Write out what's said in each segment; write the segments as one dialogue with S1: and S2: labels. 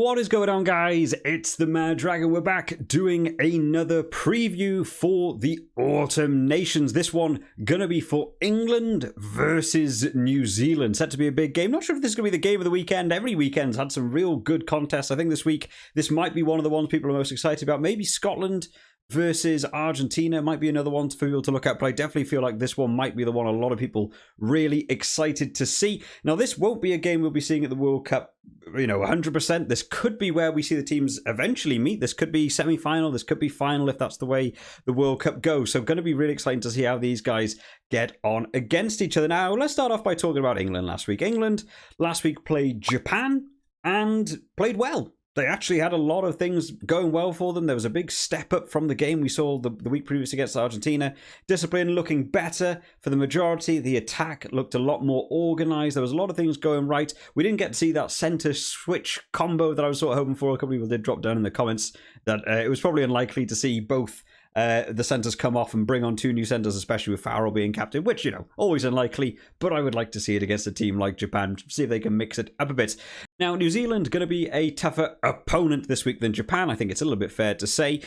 S1: What is going on, guys? It's the Mad Dragon. We're back doing another preview for the Autumn Nations. This one gonna be for England versus New Zealand. Set to be a big game. Not sure if this is gonna be the game of the weekend. Every weekend's had some real good contests. I think this week, this might be one of the ones people are most excited about. Maybe Scotland versus Argentina might be another one for people to look at, but I definitely feel like this one might be the one a lot of people really excited to see. Now, this won't be a game we'll be seeing at the World Cup, 100%. This could be where we see the teams eventually meet. This could be semi-final, this could be final if that's the way the World Cup goes. So going to be really exciting to see how these guys get on against each other. Now, let's start off by talking about England last week. England last week played Japan and played well. They actually had a lot of things going well for them. There was a big step up from the game we saw the week previous against Argentina. Discipline looking better for the majority. The attack looked a lot more organised. There was a lot of things going right. We didn't get to see that centre switch combo that I was sort of hoping for. A couple of people did drop down in the comments that it was probably unlikely to see both the centres come off and bring on two new centres, especially with Farrell being captain, which, always unlikely, but I would like to see it against a team like Japan, see if they can mix it up a bit. Now, New Zealand going to be a tougher opponent this week than Japan. I think it's a little bit fair to say.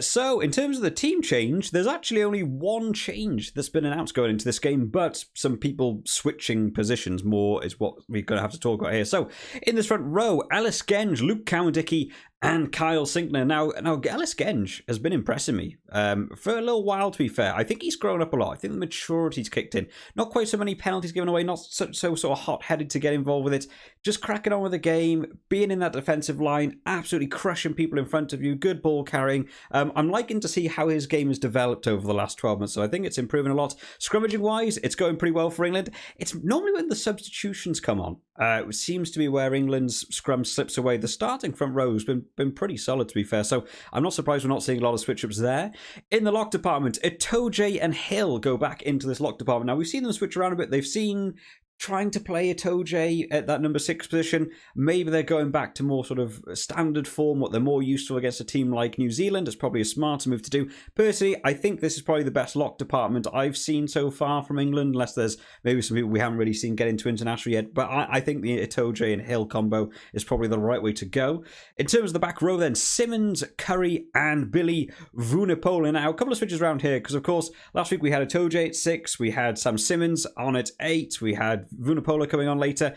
S1: So, in terms of the team change, there's actually only one change that's been announced going into this game, but some people switching positions more is what we're going to have to talk about here. So, in this front row, Ellis Genge, Luke Cowan-Dickie, and Kyle Sinkner. Now Ellis Genge has been impressing me for a little while, to be fair. I think he's grown up a lot. I think the maturity's kicked in. Not quite so many penalties given away, not so sort of hot-headed to get involved with it. Just cracking on with the game, being in that defensive line, absolutely crushing people in front of you, good ball carrying. I'm liking to see how his game has developed over the last 12 months, so I think it's improving a lot. Scrummaging-wise, it's going pretty well for England. It's normally when the substitutions come on. It seems to be where England's scrum slips away. The starting front row has been pretty solid, to be fair, so I'm not surprised we're not seeing a lot of switch-ups there. In the lock department, Itoje and Hill go back into this lock department. Now, we've seen them switch around a bit. They've seen trying to play Itoje at that number 6 position. Maybe they're going back to more sort of standard form, what they're more used to against a team like New Zealand. It's probably a smarter move to do. Personally, I think this is probably the best lock department I've seen so far from England, unless there's maybe some people we haven't really seen get into international yet. But I think the Itoje and Hill combo is probably the right way to go. In terms of the back row then, Simmons, Curry and Billy Vunipola. Now, a couple of switches around here, because of course, last week we had Itoje at 6, we had Sam Simmons on at 8, we had Vunipola coming on later.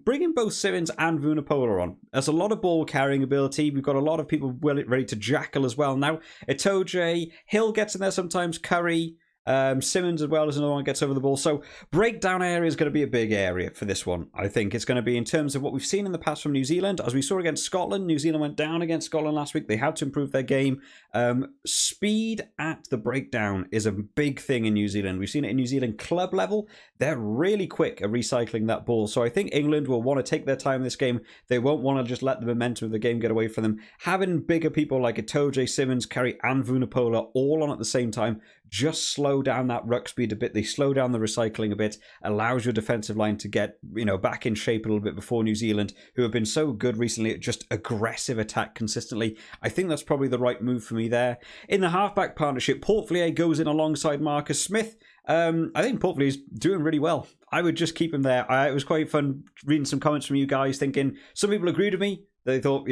S1: Bringing both Simmons and Vunipola on. There's a lot of ball carrying ability. We've got a lot of people ready to jackal as well. Now, Itoje, Hill gets in there sometimes, Curry, Simmons as well as another one gets over the ball. So breakdown area is going to be a big area for this one. I think it's going to be in terms of what we've seen in the past from New Zealand. As we saw against Scotland, New Zealand went down against Scotland last week. They had to improve their game. Speed at the breakdown is a big thing in New Zealand. We've seen it in New Zealand club level. They're really quick at recycling that ball. So I think England will want to take their time in this game. They won't want to just let the momentum of the game get away from them. Having bigger people like Itoje, Simmons, Curry and Vunipola all on at the same time just slow down that ruck speed a bit. They slow down the recycling a bit, allows your defensive line to get, back in shape a little bit before New Zealand, who have been so good recently at just aggressive attack consistently. I think that's probably the right move for me there. In the halfback partnership, Portflier goes in alongside Marcus Smith. I think Portflier is doing really well. I would just keep him there. It was quite fun reading some comments from you guys thinking, some people agreed with me. They thought,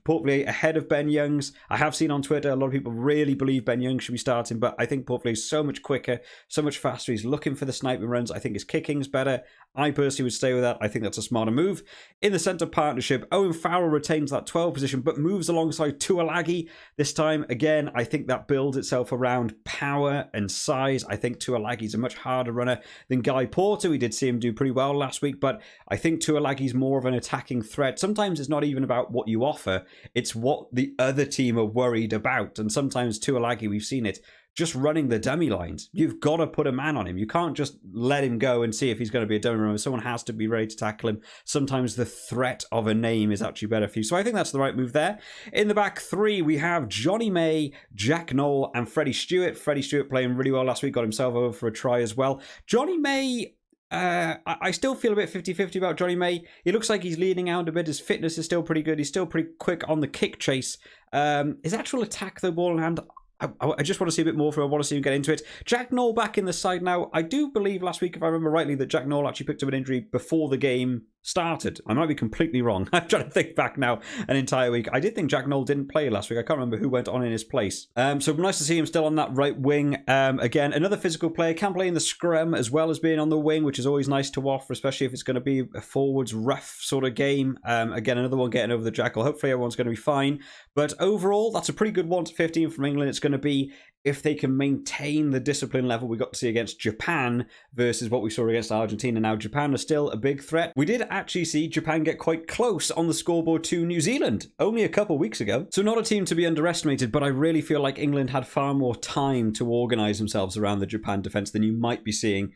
S1: Portflier ahead of Ben Youngs. I have seen on Twitter a lot of people really believe Ben Youngs should be starting, but I think Portflier is so much quicker, so much faster. He's looking for the sniping runs. I think his kicking's better. I personally would stay with that. I think that's a smarter move. In the centre partnership, Owen Farrell retains that 12 position, but moves alongside Tuilagi. This time, again, I think that builds itself around power and size. I think Tuilagi's a much harder runner than Guy Porter. We did see him do pretty well last week, but I think Tuilagi's more of an attacking threat. Sometimes it's not even about what you offer, it's what the other team are worried about. And sometimes Tuilagi, we've seen it, just running the dummy lines. You've got to put a man on him. You can't just let him go and see if he's going to be a dummy runner. Someone has to be ready to tackle him. Sometimes the threat of a name is actually better for you. So I think that's the right move there. In the back three, we have Johnny May, Jack Noel, and Freddie Stewart. Freddie Stewart playing really well last week, got himself over for a try as well. Johnny May, I still feel a bit 50-50 about Johnny May. He looks like he's leaning out a bit. His fitness is still pretty good. He's still pretty quick on the kick chase. His actual attack, though, ball in hand, I just want to see a bit more from him. I want to see him get into it. Jack Noel back in the side now. I do believe last week, if I remember rightly, that Jack Noel actually picked up an injury before the game started. I might be completely wrong. I'm trying to think back now an entire week. I did think Jack Noel didn't play last week. I can't remember who went on in his place. So nice to see him still on that right wing. Again, another physical player. Can play in the scrum as well as being on the wing, which is always nice to offer, especially if it's going to be a forwards rough sort of game. Again, another one getting over the jackal. Hopefully everyone's going to be fine. But overall, that's a pretty good 1-15 from England. It's going to be if they can maintain the discipline level we got to see against Japan versus what we saw against Argentina. Now, Japan are still a big threat. We did actually see Japan get quite close on the scoreboard to New Zealand only a couple weeks ago. So not a team to be underestimated, but I really feel like England had far more time to organise themselves around the Japan defence than you might be seeing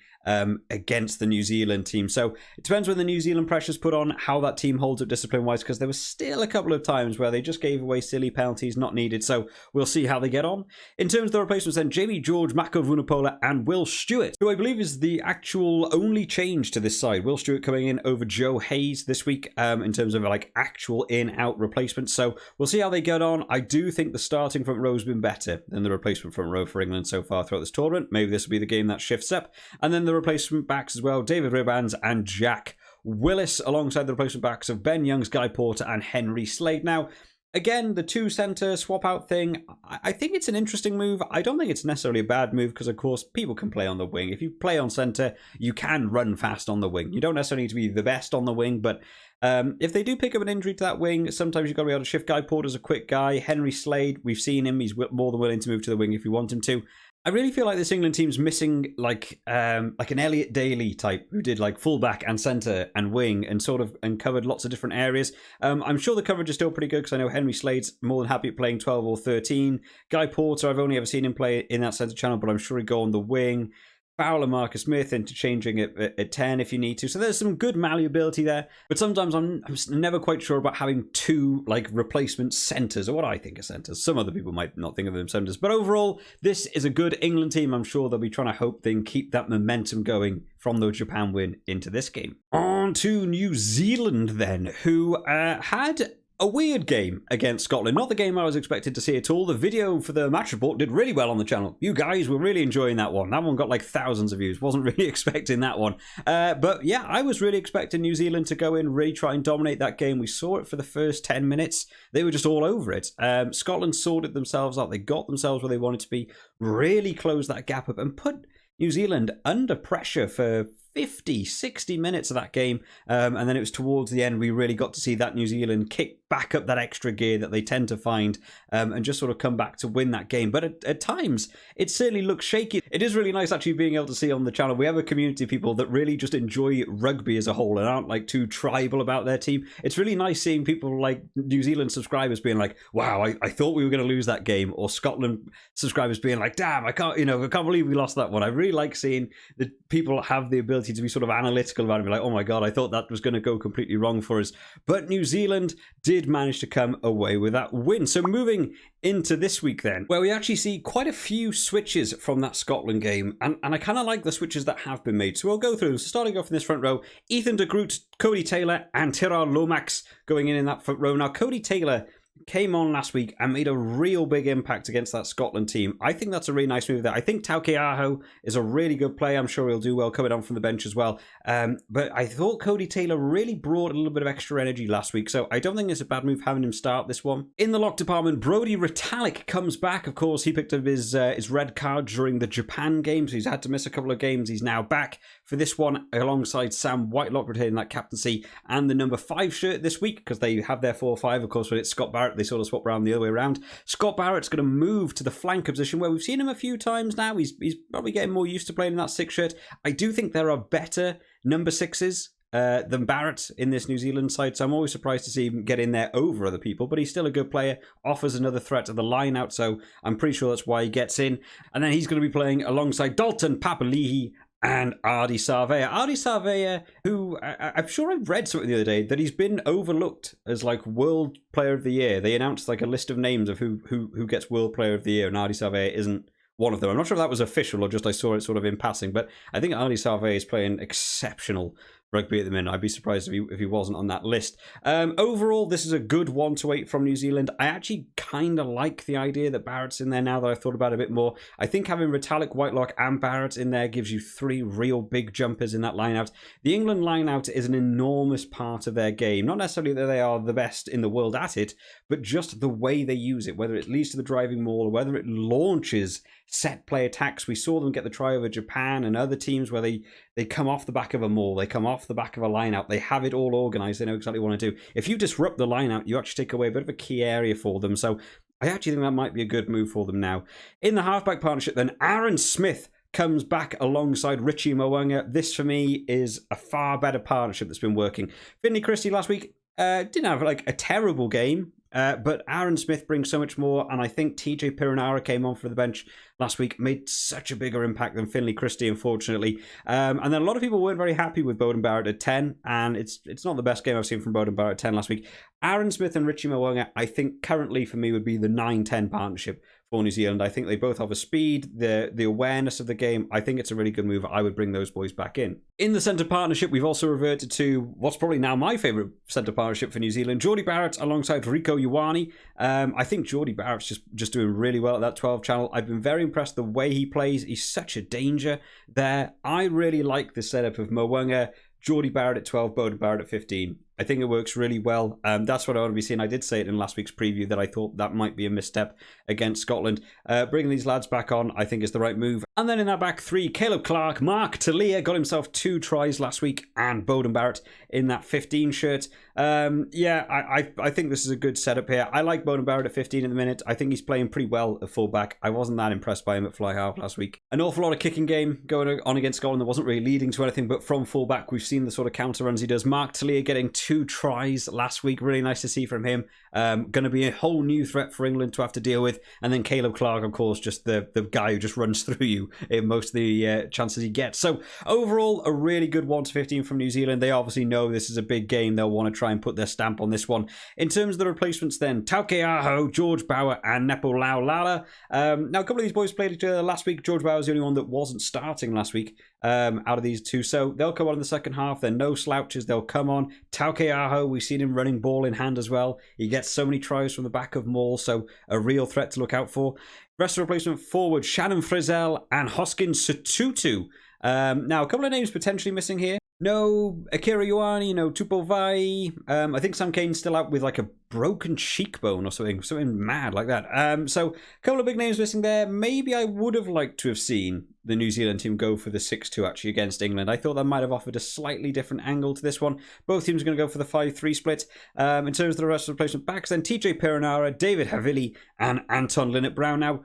S1: against the New Zealand team. So it depends when the New Zealand pressure's put on, how that team holds up discipline-wise, because there was still a couple of times where they just gave away silly penalties not needed. So we'll see how they get on. In terms of the replacements then, Jamie George, Mako Vunipola and Will Stewart, who I believe is the actual only change to this side. Will Stewart coming in over Joe Hayes this week in terms of like actual in-out replacements. So we'll see how they get on. I do think the starting front row has been better than the replacement front row for England so far throughout this tournament. Maybe this will be the game that shifts up. And then the replacement backs as well, David Ribbans and Jack Willis, alongside the replacement backs of Ben Youngs, Guy Porter and Henry Slade. Now, again, the two-centre swap-out thing, I think it's an interesting move. I don't think it's necessarily a bad move because, of course, people can play on the wing. If you play on centre, you can run fast on the wing. You don't necessarily need to be the best on the wing, but if they do pick up an injury to that wing, sometimes you've got to be able to shift. Guy Porter's a quick guy. Henry Slade, we've seen him. He's more than willing to move to the wing if you want him to. I really feel like this England team's missing like an Elliot Daly type who did like fullback and centre and wing and covered lots of different areas. I'm sure the coverage is still pretty good because I know Henry Slade's more than happy at playing 12 or 13. Guy Porter, I've only ever seen him play in that centre channel, but I'm sure he'd go on the wing. Fowler, Marcus Smith, interchanging at 10 if you need to. So there's some good malleability there. But sometimes I'm never quite sure about having two like replacement centres, or what I think are centres. Some other people might not think of them centres. But overall, this is a good England team. I'm sure they'll be trying to hope they can keep that momentum going from the Japan win into this game. On to New Zealand then, who had a weird game against Scotland. Not the game I was expected to see at all. The video for the match report did really well on the channel. You guys were really enjoying that one. That one got like thousands of views. Wasn't really expecting that one. But yeah, I was really expecting New Zealand to go in, really try and dominate that game. We saw it for the first 10 minutes. They were just all over it. Scotland sorted themselves out. They got themselves where they wanted to be, really closed that gap up and put New Zealand under pressure for 50, 60 minutes of that game. And then it was towards the end we really got to see that New Zealand kick back up that extra gear that they tend to find and just sort of come back to win that game. But at times, it certainly looks shaky. It is really nice actually being able to see on the channel. We have a community of people that really just enjoy rugby as a whole and aren't like too tribal about their team. It's really nice seeing people like New Zealand subscribers being like, wow, I thought we were going to lose that game. Or Scotland subscribers being like, damn, I can't believe we lost that one. I really like seeing that people have the ability to be sort of analytical about it, be like, oh my God, I thought that was going to go completely wrong for us. But New Zealand did manage to come away with that win. So moving into this week then, where we actually see quite a few switches from that Scotland game, and I kind of like the switches that have been made. So we'll go through them. So starting off in this front row, Ethan de Groot, Cody Taylor and Tyrrell Lomax going in that front row. Now, Cody Taylor came on last week and made a real big impact against that Scotland team. I think that's a really nice move there. I think Tauke Aho is a really good player. I'm sure he'll do well coming on from the bench as well. But I thought Cody Taylor really brought a little bit of extra energy last week, so I don't think it's a bad move having him start this one. In the lock department, Brodie Retallick comes back. Of course, he picked up his red card during the Japan game, so he's had to miss a couple of games. He's now back for this one alongside Sam Whitelock retaining that captaincy and the number 5 shirt this week because they have their 4-5. Of course, when it's Scott Barrett, they sort of swap around the other way around. Scott Barrett's going to move to the flanker position where we've seen him a few times now. He's probably getting more used to playing in that 6 shirt. I do think there are better number 6s than Barrett in this New Zealand side, so I'm always surprised to see him get in there over other people, but he's still a good player, offers another threat to the line out, so I'm pretty sure that's why he gets in. And then he's going to be playing alongside Dalton Papali'i and Ardie Savea. Ardie Savea, who I'm sure I read something the other day that he's been overlooked as like World Player of the Year. They announced like a list of names of who gets World Player of the Year, and Ardie Savea isn't one of them. I'm not sure if that was official or just I saw it sort of in passing, but I think Ardie Savea is playing exceptional rugby at the minute. I'd be surprised if he wasn't on that list. Overall, this is a good 1-8 from New Zealand. I actually kind of like the idea that Barrett's in there now that I've thought about it a bit more. I think having Retallick, Whitelock, and Barrett in there gives you 3 real big jumpers in that line-out. The England line-out is an enormous part of their game. Not necessarily that they are the best in the world at it, but just the way they use it, whether it leads to the driving maul or whether it launches set play attacks. We saw them get the try over Japan and other teams where they come off the back of a maul, they come off the back of a line out, they have it all organized, they know exactly what to do. If you disrupt the line out, you actually take away a bit of a key area for them. So I actually think that might be a good move for them now. In the halfback partnership then, Aaron Smith comes back alongside Richie Mo'unga. This for me is a far better partnership that's been working. Finlay Christie last week didn't have like a terrible game. But Aaron Smith brings so much more, and I think TJ Perenara came on for the bench last week, made such a bigger impact than Finlay Christie, unfortunately. And then a lot of people weren't very happy with Beauden Barrett at 10, and it's not the best game I've seen from Beauden Barrett at 10 last week. Aaron Smith and Richie Mo'unga, I think currently for me would be the 9-10 partnership for New Zealand. I think they both have a speed, the awareness of the game. I think it's a really good move. I would bring those boys back in. In the centre partnership, we've also reverted to what's probably now my favourite centre partnership for New Zealand, Jordie Barrett alongside Rico Ioane. I think Jordie Barrett's just doing really well at that 12 channel. I've been very impressed the way he plays. He's such a danger there. I really like the setup of Mo'unga, Jordie Barrett at 12, Beauden Barrett at 15. I think it works really well. That's what I want to be seeing. I did say it in last week's preview that I thought that might be a misstep against Scotland. Bringing these lads back on, I think, is the right move. And then in that back 3, Caleb Clark, Mark Talia got himself 2 tries last week, and Beauden Barrett in that 15 shirt. I think this is a good setup here. I like Beauden Barrett at 15 in the minute. I think he's playing pretty well at fullback. I wasn't that impressed by him at fly half last week. An awful lot of kicking game going on against Scotland that wasn't really leading to anything, but from fullback, we've seen the sort of counter runs he does. Mark Talia getting 2 tries last week. Really nice to see from him. Going to be a whole new threat for England to have to deal with. And then Caleb Clark, of course, just the guy who just runs through you in most of the chances he gets. So overall, a really good 1-15 from New Zealand. They obviously know this is a big game. They'll want to try and put their stamp on this one. In terms of the replacements then, Tauke Aho, George Bauer and Nepo Laulala. Now, a couple of these boys played each other last week. George Bauer was the only one that wasn't starting last week out of these two. So they'll come on in the second half. They're no slouches. They'll come on. Tauke Aho, we've seen him running ball in hand as well. He gets so many tries from the back of maul, so a real threat to look out for. Rest of the replacement forward, Shannon Frizzell and Hoskin Sututu. Now, a couple of names potentially missing here. No Akira Ioane, no Tupou Vaa'i. I think Sam Cane's still out with like a broken cheekbone or something mad like that. So a couple of big names missing there. Maybe I would have liked to have seen the New Zealand team go for the 6-2 actually against England. I thought that might have offered a slightly different angle to this one. Both teams are going to go for the 5-3 split. In terms of the rest of the replacement backs, then TJ Perenara, David Havili, and Anton Linnett-Brown. Now,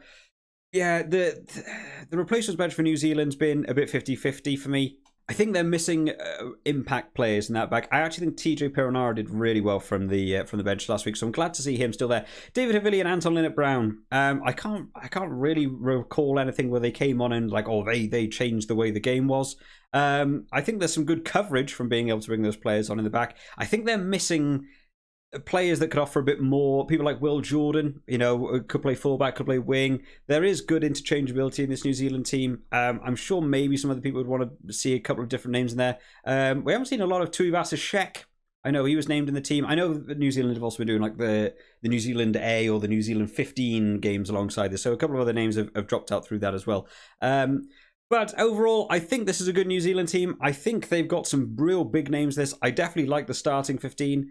S1: yeah, the replacements bench for New Zealand's been a bit 50-50 for me. I think they're missing impact players in that back. I actually think TJ Perenara did really well from the bench last week, so I'm glad to see him still there. David Havili and Anton Linnett-Brown. I can't really recall anything where they came on and like, they changed the way the game was. I think there's some good coverage from being able to bring those players on in the back. I think they're missing players that could offer a bit more. People like Will Jordan, could play fullback, could play wing. There is good interchangeability in this New Zealand team. I'm sure maybe some other people would want to see a couple of different names in there. We haven't seen a lot of Tuivasa Sheck. I know he was named in the team. I know that New Zealand have also been doing like the New Zealand A or the New Zealand 15 games alongside this. So a couple of other names have dropped out through that as well. But overall, I think this is a good New Zealand team. I think they've got some real big names this. I definitely like the starting 15.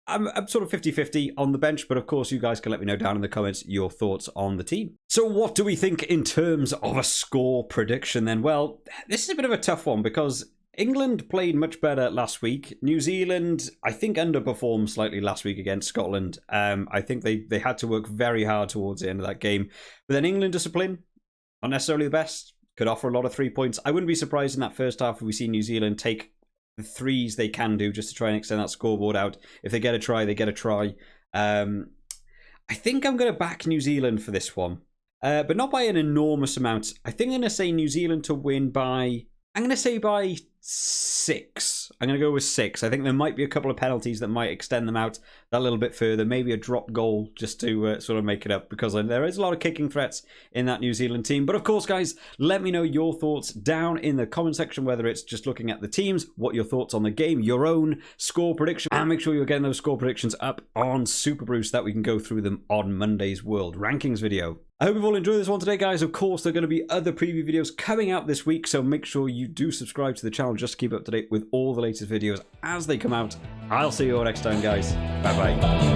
S1: I'm sort of 50-50 on the bench, but of course you guys can let me know down in the comments your thoughts on the team. So what do we think in terms of a score prediction then? Well, this is a bit of a tough one because England played much better last week. New Zealand, I think, underperformed slightly last week against Scotland. I think they had to work very hard towards the end of that game. But then England discipline, not necessarily the best, could offer a lot of 3 points. I wouldn't be surprised in that first half if we see New Zealand take the threes they can do just to try and extend that scoreboard out. If they get a try, they get a try. I think I'm going to back New Zealand for this one, but not by an enormous amount. I think I'm going to say New Zealand to win by, I'm going to say by 6. I'm going to go with 6. I think there might be a couple of penalties that might extend them out that little bit further. Maybe a drop goal just to sort of make it up, because there is a lot of kicking threats in that New Zealand team. But of course, guys, let me know your thoughts down in the comment section, whether it's just looking at the teams, what your thoughts on the game, your own score prediction, and make sure you're getting those score predictions up on Super Brew so that we can go through them on Monday's World Rankings video. I hope you've all enjoyed this one today, guys. Of course, there are going to be other preview videos coming out this week, so make sure you do subscribe to the channel just to keep up to date with all the latest videos as they come out. I'll see you all next time, guys. Bye-bye.